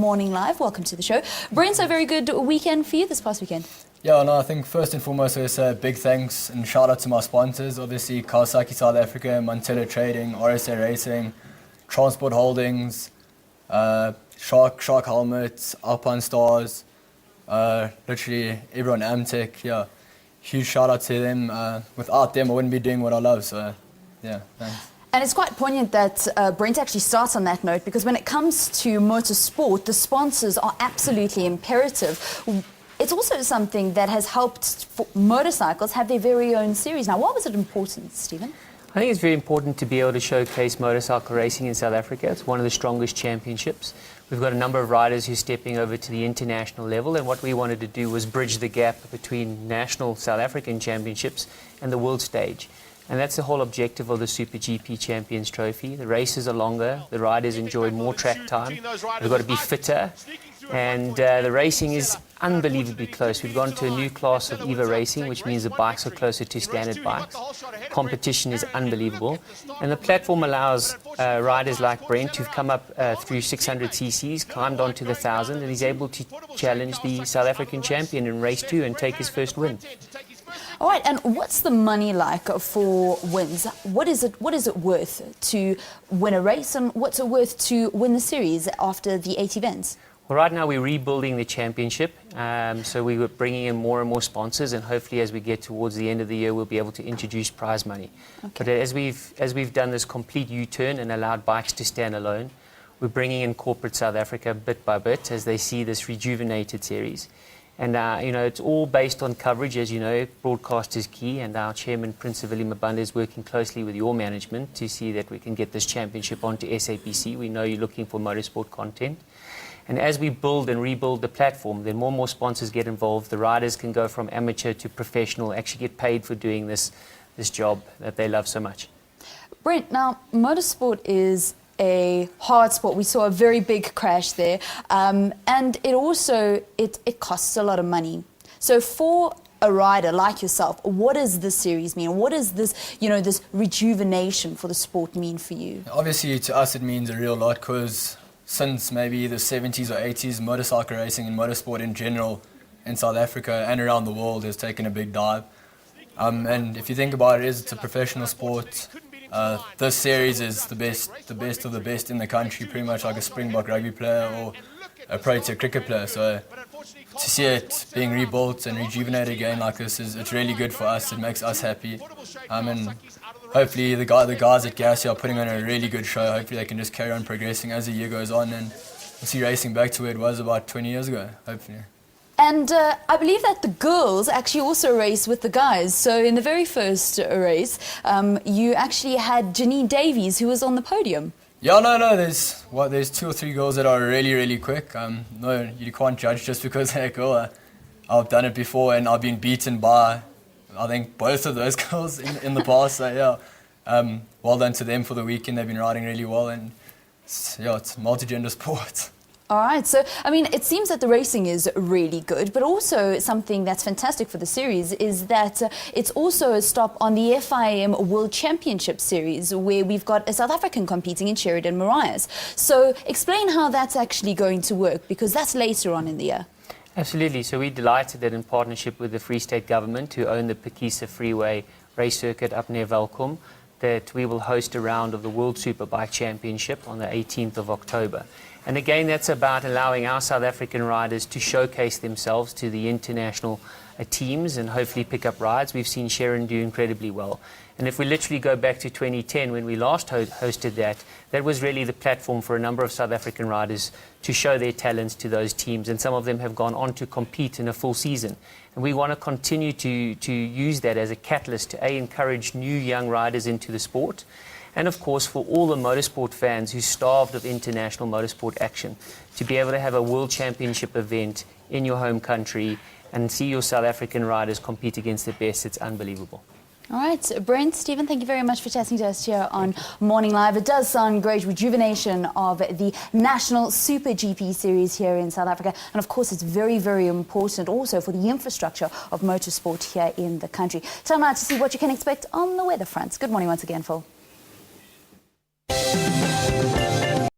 Morning Live. Welcome to the show. Brent, a very good weekend for you this past weekend. Yeah, no, I think first and foremost, I say big thanks and shout out to my sponsors. Obviously, Kawasaki South Africa, Monster Trading, Red Star Racing, Transport Holdings, Shark Helmets, Alpine Stars, literally everyone, Amtech. Yeah, huge shout out to them. Without them, I wouldn't be doing what I love. So, yeah, thanks. And it's quite poignant that Brent actually starts on that note, because when it comes to motorsport, the sponsors are absolutely imperative. It's also something that has helped motorcycles have their very own series. Now, why was it important, Stephen? I think it's very important to be able to showcase motorcycle racing in South Africa. It's one of the strongest championships. We've got a number of riders who are stepping over to the international level, and what we wanted to do was bridge the gap between national South African championships and the world stage. And that's the whole objective of the SuperGP Champions Trophy. The races are longer, the riders enjoy more track time, they've got to be fitter, and the racing is unbelievably close. We've gone to a new class of EVA racing, which means the bikes are closer to standard bikes. Competition is unbelievable, and the platform allows riders like Brent, who've come up through 600 cc's, climbed onto the 1000, and he's able to challenge the South African champion in race 2 and take his first win. All right, and what's the money like for wins? What is it worth to win a race, and what's it worth to win the series after the 8 events? Well, right now we're rebuilding the championship, so we were bringing in more and more sponsors, and hopefully as we get towards the end of the year we'll be able to introduce prize money. Okay. But as we've done this complete U-turn and allowed bikes to stand alone, we're bringing in corporate South Africa bit by bit as they see this rejuvenated series. And it's all based on coverage. As you know, broadcast is key, and our chairman, Prince Willie Mabanda, is working closely with your management to see that we can get this championship onto SABC. We know you're looking for motorsport content. And as we build and rebuild the platform, then more and more sponsors get involved. The riders can go from amateur to professional, actually get paid for doing this job that they love so much. Brent, now, motorsport is a hard sport. We saw a very big crash there, and it also it costs a lot of money. So for a rider like yourself, what does this series mean? What does this this rejuvenation for the sport mean for you? Obviously, to us, it means a real lot, because since maybe the 70s or 80s, motorcycle racing and motorsport in general in South Africa and around the world has taken a big dive. And if you think about it, it's a professional sport. This series is the best of the best in the country, pretty much like a Springbok rugby player or a Protea cricket player. So to see it being rebuilt and rejuvenated again like this, it's really good for us. It makes us happy. And hopefully the guys at Gassi are putting on a really good show. Hopefully they can just carry on progressing as the year goes on, and we'll see racing back to where it was about 20 years ago, hopefully. And I believe that the girls actually also race with the guys. So in the very first race, you actually had Janine Davies, who was on the podium. Yeah, no, there's 2 or 3 girls that are really, really quick. No, you can't judge just because they're a girl. I've done it before, and I've been beaten by, I think, both of those girls in the past. So yeah, well done to them for the weekend. They've been riding really well, and it's a multi-gender sport. All right, so, I mean, it seems that the racing is really good, but also something that's fantastic for the series is that it's also a stop on the FIM World Championship Series, where we've got a South African competing in Sheridan Marias. So explain how that's actually going to work, because that's later on in the year. Absolutely. So we're delighted that in partnership with the Free State Government, who own the Phakisa Freeway race circuit up near Welkom, that we will host a round of the World Superbike Championship on the 18th of October. And again, that's about allowing our South African riders to showcase themselves to the international teams and hopefully pick up rides. We've seen Sharon do incredibly well. And if we literally go back to 2010, when we last hosted that was really the platform for a number of South African riders to show their talents to those teams. And some of them have gone on to compete in a full season. And we want to continue to use that as a catalyst to encourage new young riders into the sport. And of course, for all the motorsport fans who starved of international motorsport action, to be able to have a world championship event in your home country and see your South African riders compete against the best, it's unbelievable. All right, Brent, Stephen, thank you very much for chatting to us here on Morning Live. It does sound great, rejuvenation of the National SuperGP series here in South Africa. And of course, it's very, very important also for the infrastructure of motorsport here in the country. Time now to see what you can expect on the weather front. Good morning once again, Phil.